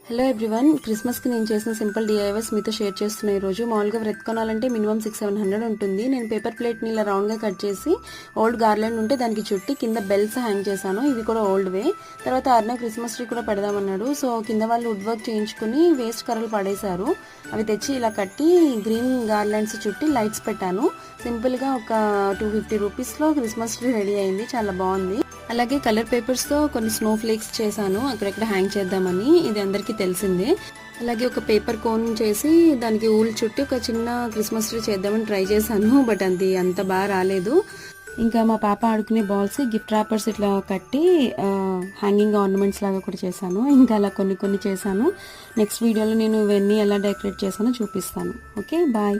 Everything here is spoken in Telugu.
హలో ఎవ్రీవన్, క్రిస్మస్కి నేను చేసిన సింపుల్ డిఐవైస్ మీతో షేర్ చేస్తున్నా. ఈరోజు మామూలుగా వ్రత్ కొనాలంటే మినిమం 600-700 ఉంటుంది. నేను పేపర్ ప్లేట్ని ఇలా రౌండ్గా కట్ చేసి ఓల్డ్ గార్లెండ్ ఉంటే దానికి చుట్టి కింద బెల్స్ హ్యాంగ్ చేశాను. ఇవి కూడా ఓల్డ్ వే. తర్వాత అర్ణ క్రిస్మస్ ట్రీ కూడా పెడదామన్నాడు. సో కింద వాళ్ళు వుడ్ వర్క్ చేయించుకుని వేస్ట్ కర్రలు పడేశారు. అవి తెచ్చి ఇలా కట్టి గ్రీన్ గార్లెండ్స్ చుట్టి లైట్స్ పెట్టాను. సింపుల్గా ఒక 250 రూపీస్లో క్రిస్మస్ ట్రీ రెడీ అయింది. చాలా బాగుంది. అలాగే కలర్ పేపర్స్తో కొన్ని స్నో ఫ్లేక్స్ చేశాను అక్కడెక్కడ హ్యాంగ్ చేద్దామని. ఇది అందరికీ తెలిసిందే. అలాగే ఒక పేపర్ కోన్ చేసి దానికి ఊల్ చుట్టి ఒక చిన్న క్రిస్మస్ ట్రీ చేద్దామని ట్రై చేశాను. బట్ అది అంత బాగా రాలేదు. ఇంకా మా పాప ఆడుకునే బాల్స్ గిఫ్ట్ ర్యాపర్స్ ఇట్లా కట్టి హ్యాంగింగ్ ఆర్నమెంట్స్ లాగా కూడా చేశాను. ఇంకా అలా కొన్ని చేశాను. నెక్స్ట్ వీడియోలో నేను ఇవన్నీ ఎలా డెకరేట్ చేశానో చూపిస్తాను. Okay, bye.